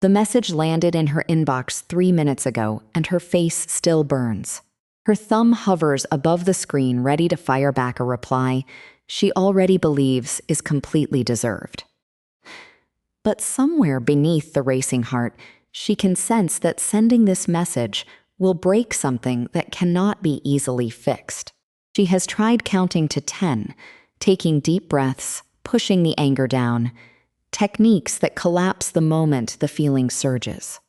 The message landed in her inbox 3 minutes ago, and her face still burns. Her thumb hovers above the screen, ready to fire back a reply she already believes is completely deserved. But somewhere beneath the racing heart, she can sense that sending this message will break something that cannot be easily fixed. She has tried counting to 10, taking deep breaths, pushing the anger down, techniques that collapse the moment the feeling surges.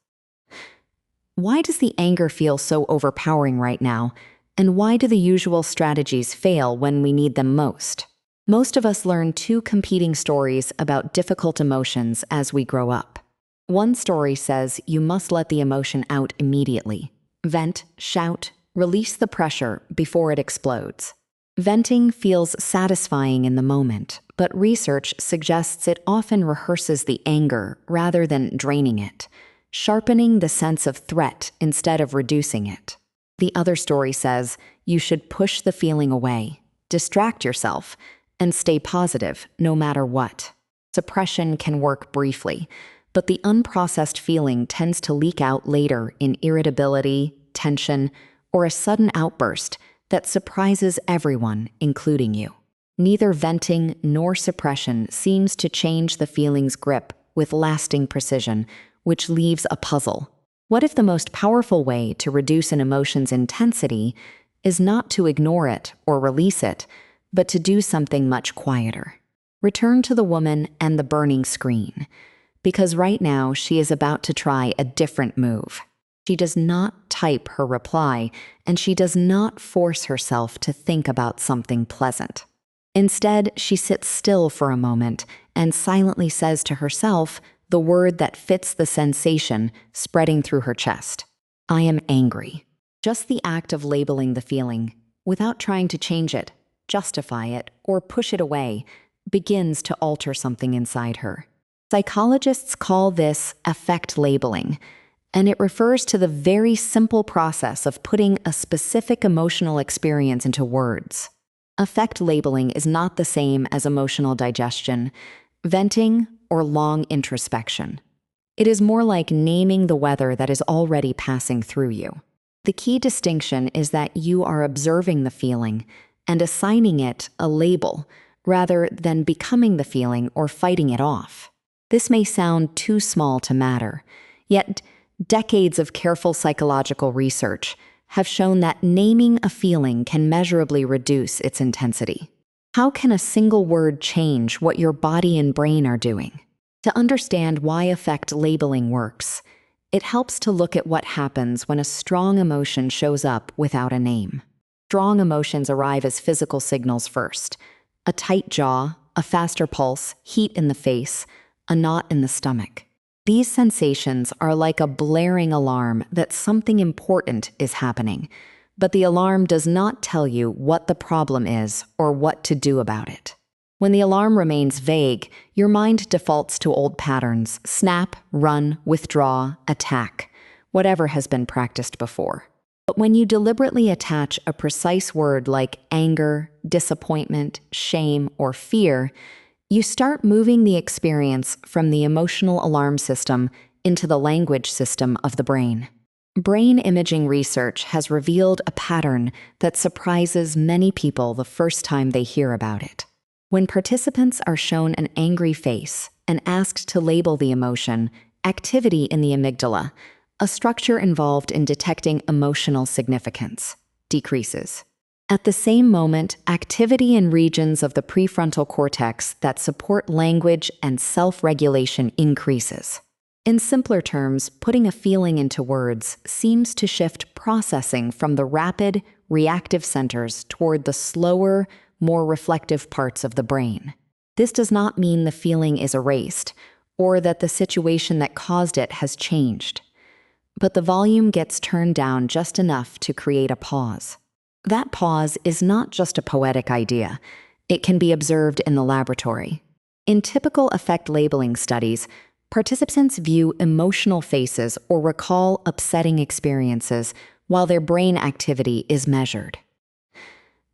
Why does the anger feel so overpowering right now, and why do the usual strategies fail when we need them most? Most of us learn two competing stories about difficult emotions as we grow up. One story says you must let the emotion out immediately. Vent, shout, release the pressure before it explodes. Venting feels satisfying in the moment, but research suggests it often rehearses the anger rather than draining it, sharpening the sense of threat instead of reducing it. The other story says you should push the feeling away, distract yourself, and stay positive no matter what. Suppression can work briefly, but the unprocessed feeling tends to leak out later in irritability, tension, or a sudden outburst that surprises everyone, including you. Neither venting nor suppression seems to change the feeling's grip with lasting precision, which leaves a puzzle. What if the most powerful way to reduce an emotion's intensity is not to ignore it or release it, but to do something much quieter? Return to the woman and the burning screen, because right now she is about to try a different move. She does not type her reply, and she does not force herself to think about something pleasant. Instead, she sits still for a moment and silently says to herself the word that fits the sensation spreading through her chest. I am angry. Just the act of labeling the feeling, without trying to change it, justify it, or push it away, begins to alter something inside her. Psychologists call this affect labeling, and it refers to the very simple process of putting a specific emotional experience into words. Affect labeling is not the same as emotional digestion, venting, or long introspection. It is more like naming the weather that is already passing through you. The key distinction is that you are observing the feeling and assigning it a label rather than becoming the feeling or fighting it off. This may sound too small to matter, yet decades of careful psychological research have shown that naming a feeling can measurably reduce its intensity. How can a single word change what your body and brain are doing? To understand why affect labeling works, it helps to look at what happens when a strong emotion shows up without a name. Strong emotions arrive as physical signals first: a tight jaw, a faster pulse, heat in the face, a knot in the stomach. These sensations are like a blaring alarm that something important is happening, but the alarm does not tell you what the problem is or what to do about it. When the alarm remains vague, your mind defaults to old patterns: snap, run, withdraw, attack, whatever has been practiced before. But when you deliberately attach a precise word like anger, disappointment, shame, or fear, you start moving the experience from the emotional alarm system into the language system of the brain. Brain imaging research has revealed a pattern that surprises many people the first time they hear about it. When participants are shown an angry face and asked to label the emotion, activity in the amygdala, a structure involved in detecting emotional significance, decreases. At the same moment, activity in regions of the prefrontal cortex that support language and self-regulation increases. In simpler terms, putting a feeling into words seems to shift processing from the rapid, reactive centers toward the slower, more reflective parts of the brain. This does not mean the feeling is erased or that the situation that caused it has changed, but the volume gets turned down just enough to create a pause. That pause is not just a poetic idea. It can be observed in the laboratory. In typical affect labeling studies, participants view emotional faces or recall upsetting experiences while their brain activity is measured.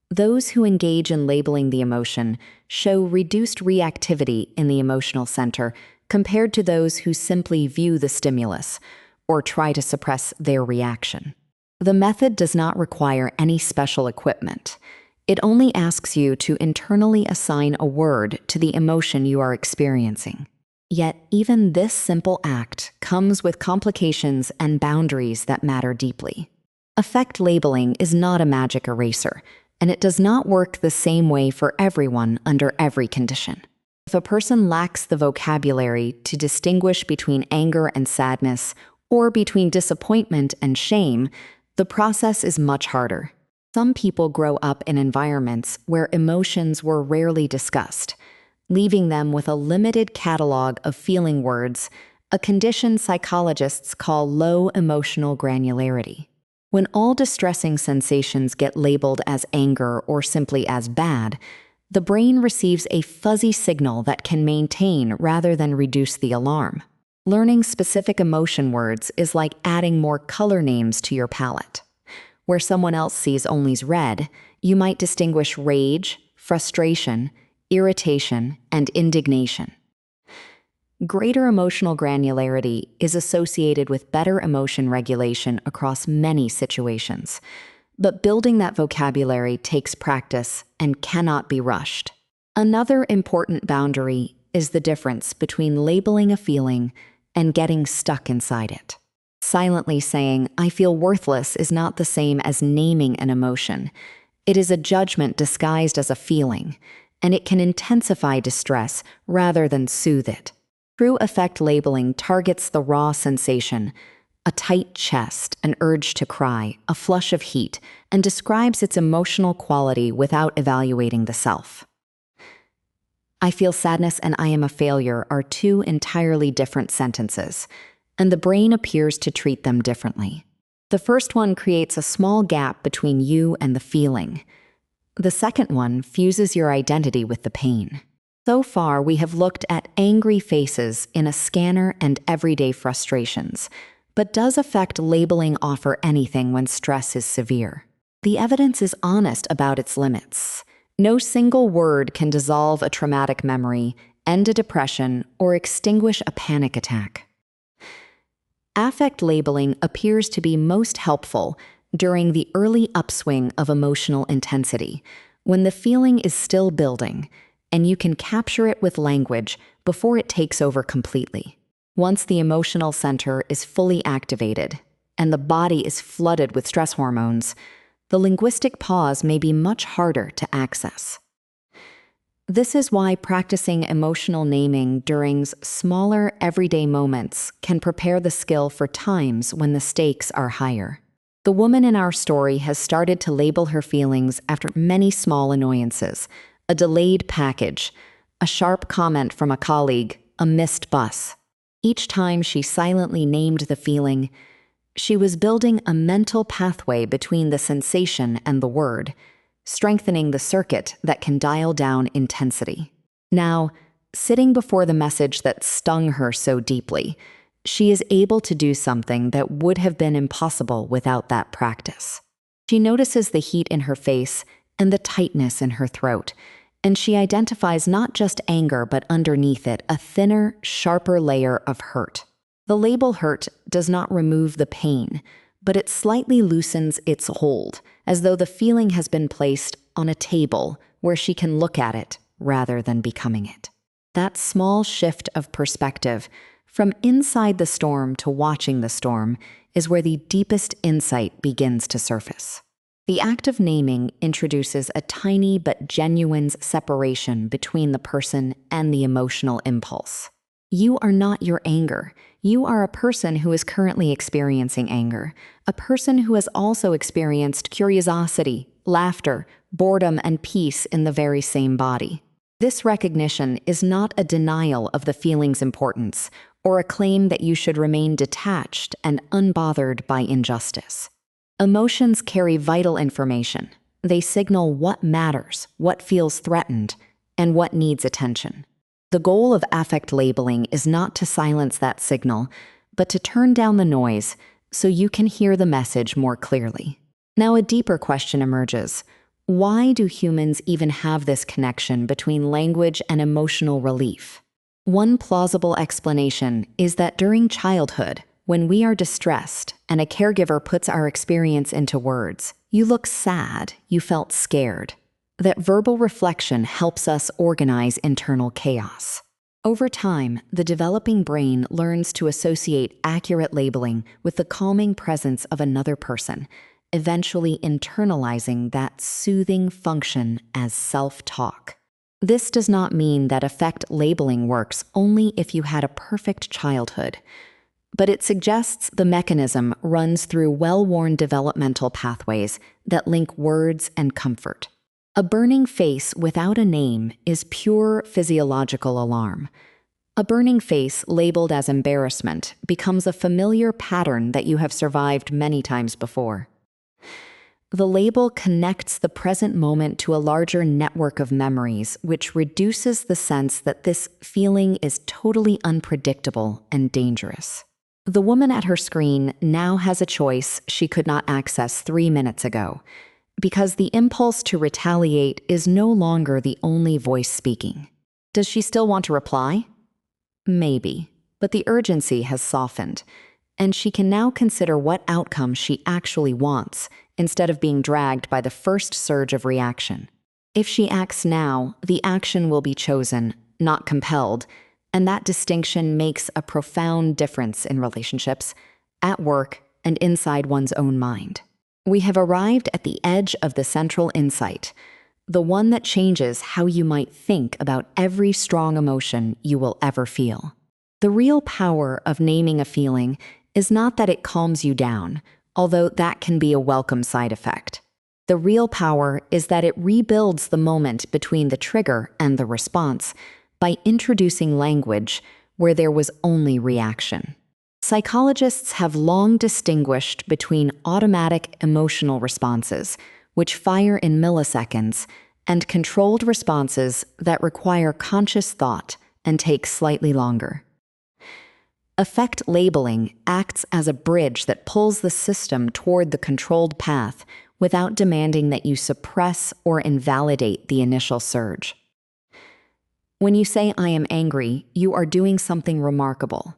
Those who engage in labeling the emotion show reduced reactivity in the emotional center compared to those who simply view the stimulus or try to suppress their reaction. The method does not require any special equipment. It only asks you to internally assign a word to the emotion you are experiencing. Yet, even this simple act comes with complications and boundaries that matter deeply. Affect labeling is not a magic eraser, and it does not work the same way for everyone under every condition. If a person lacks the vocabulary to distinguish between anger and sadness, or between disappointment and shame, the process is much harder. Some people grow up in environments where emotions were rarely discussed, leaving them with a limited catalog of feeling words, a condition psychologists call low emotional granularity. When all distressing sensations get labeled as anger or simply as bad, the brain receives a fuzzy signal that can maintain rather than reduce the alarm. Learning specific emotion words is like adding more color names to your palette. Where someone else sees only red, you might distinguish rage, frustration, irritation, and indignation. Greater emotional granularity is associated with better emotion regulation across many situations, but building that vocabulary takes practice and cannot be rushed. Another important boundary is the difference between labeling a feeling and getting stuck inside it. Silently saying, "I feel worthless," is not the same as naming an emotion. It is a judgment disguised as a feeling, and it can intensify distress rather than soothe it. True affect labeling targets the raw sensation, a tight chest, an urge to cry, a flush of heat, and describes its emotional quality without evaluating the self. "I feel sadness and I am a failure" are two entirely different sentences, and the brain appears to treat them differently. The first one creates a small gap between you and the feeling. The second one fuses your identity with the pain. So far, we have looked at angry faces in a scanner and everyday frustrations. But does affect labeling offer anything when stress is severe? The evidence is honest about its limits. No single word can dissolve a traumatic memory, end a depression, or extinguish a panic attack. Affect labeling appears to be most helpful during the early upswing of emotional intensity, when the feeling is still building, and you can capture it with language before it takes over completely. Once the emotional center is fully activated and the body is flooded with stress hormones, the linguistic pause may be much harder to access. This is why practicing emotional naming during smaller, everyday moments can prepare the skill for times when the stakes are higher. The woman in our story has started to label her feelings after many small annoyances: a delayed package, a sharp comment from a colleague, a missed bus. Each time she silently named the feeling, she was building a mental pathway between the sensation and the word, strengthening the circuit that can dial down intensity. Now, sitting before the message that stung her so deeply, she is able to do something that would have been impossible without that practice. She notices the heat in her face and the tightness in her throat, and she identifies not just anger, but underneath it, a thinner, sharper layer of hurt. The label hurt does not remove the pain, but it slightly loosens its hold, as though the feeling has been placed on a table where she can look at it rather than becoming it. That small shift of perspective, from inside the storm to watching the storm, is where the deepest insight begins to surface. The act of naming introduces a tiny but genuine separation between the person and the emotional impulse. You are not your anger. You are a person who is currently experiencing anger, a person who has also experienced curiosity, laughter, boredom, and peace in the very same body. This recognition is not a denial of the feeling's importance or a claim that you should remain detached and unbothered by injustice. Emotions carry vital information. They signal what matters, what feels threatened, and what needs attention. The goal of affect labeling is not to silence that signal, but to turn down the noise so you can hear the message more clearly. Now, a deeper question emerges. Why do humans even have this connection between language and emotional relief? One plausible explanation is that during childhood, when we are distressed and a caregiver puts our experience into words, you look sad, you felt scared. That verbal reflection helps us organize internal chaos. Over time, the developing brain learns to associate accurate labeling with the calming presence of another person, eventually internalizing that soothing function as self-talk. This does not mean that affect labeling works only if you had a perfect childhood, but it suggests the mechanism runs through well-worn developmental pathways that link words and comfort. A burning face without a name is pure physiological alarm. A burning face labeled as embarrassment becomes a familiar pattern that you have survived many times before. The label connects the present moment to a larger network of memories, which reduces the sense that this feeling is totally unpredictable and dangerous. The woman at her screen now has a choice she could not access 3 minutes ago, because the impulse to retaliate is no longer the only voice speaking. Does she still want to reply? Maybe, but the urgency has softened, and she can now consider what outcome she actually wants, instead of being dragged by the first surge of reaction. If she acts now, the action will be chosen, not compelled, and that distinction makes a profound difference in relationships, at work, and inside one's own mind. We have arrived at the edge of the central insight, the one that changes how you might think about every strong emotion you will ever feel. The real power of naming a feeling is not that it calms you down, although that can be a welcome side effect. The real power is that it rebuilds the moment between the trigger and the response by introducing language where there was only reaction. Psychologists have long distinguished between automatic emotional responses, which fire in milliseconds, and controlled responses that require conscious thought and take slightly longer. Affect labeling acts as a bridge that pulls the system toward the controlled path without demanding that you suppress or invalidate the initial surge. When you say, "I am angry," you are doing something remarkable.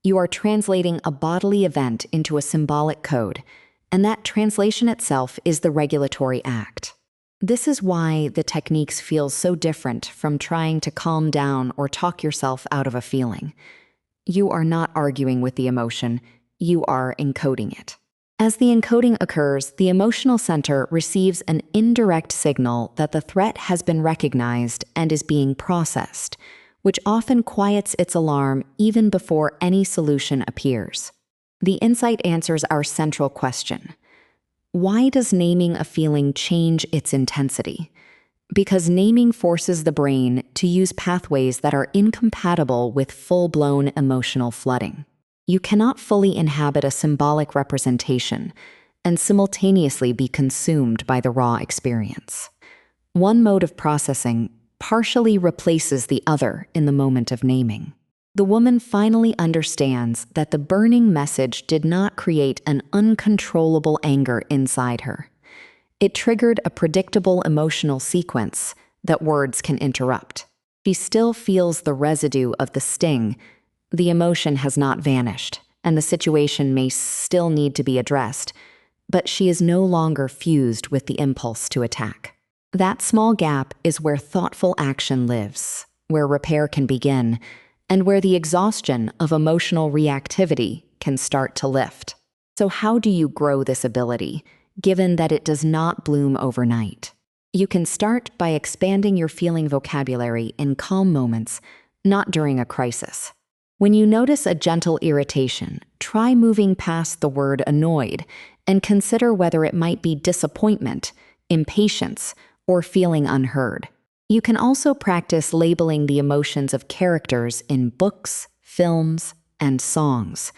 You are translating a bodily event into a symbolic code, and that translation itself is the regulatory act. This is why the techniques feel so different from trying to calm down or talk yourself out of a feeling. You are not arguing with the emotion, you are encoding it. As the encoding occurs, the emotional center receives an indirect signal that the threat has been recognized and is being processed, which often quiets its alarm even before any solution appears. The insight answers our central question. Why does naming a feeling change its intensity? Because naming forces the brain to use pathways that are incompatible with full-blown emotional flooding. You cannot fully inhabit a symbolic representation and simultaneously be consumed by the raw experience. One mode of processing partially replaces the other in the moment of naming. The woman finally understands that the burning message did not create an uncontrollable anger inside her. It triggered a predictable emotional sequence that words can interrupt. She still feels the residue of the sting. The emotion has not vanished, and the situation may still need to be addressed, but she is no longer fused with the impulse to attack. That small gap is where thoughtful action lives, where repair can begin, and where the exhaustion of emotional reactivity can start to lift. So how do you grow this ability, given that it does not bloom overnight? You can start by expanding your feeling vocabulary in calm moments, not during a crisis. When you notice a gentle irritation, try moving past the word annoyed and consider whether it might be disappointment, impatience, or feeling unheard. You can also practice labeling the emotions of characters in books, films, and songs,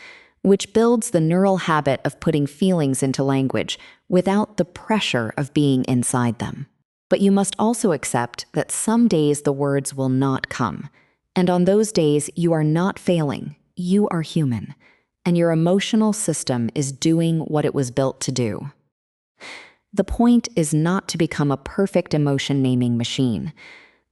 which builds the neural habit of putting feelings into language without the pressure of being inside them. But you must also accept that some days the words will not come, and on those days you are not failing, you are human, and your emotional system is doing what it was built to do. The point is not to become a perfect emotion naming machine,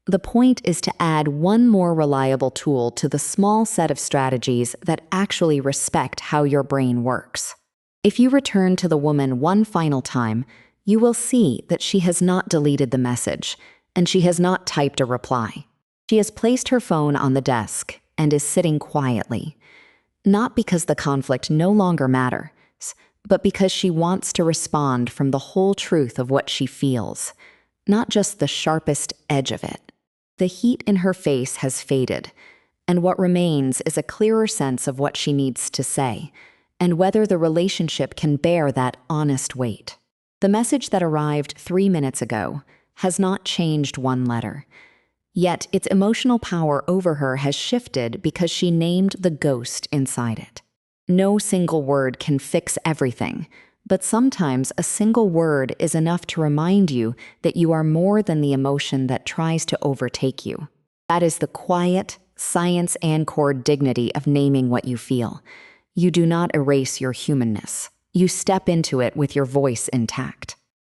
The point is to add one more reliable tool to the small set of strategies that actually respect how your brain works. If you return to the woman one final time, you will see that she has not deleted the message, and she has not typed a reply. She has placed her phone on the desk and is sitting quietly, not because the conflict no longer matters, but because she wants to respond from the whole truth of what she feels, not just the sharpest edge of it. The heat in her face has faded, and what remains is a clearer sense of what she needs to say, and whether the relationship can bear that honest weight. The message that arrived 3 minutes ago has not changed one letter, yet its emotional power over her has shifted because she named the ghost inside it. No single word can fix everything, but sometimes a single word is enough to remind you that you are more than the emotion that tries to overtake you. That is the quiet, science-anchored dignity of naming what you feel. You do not erase your humanness. You step into it with your voice intact.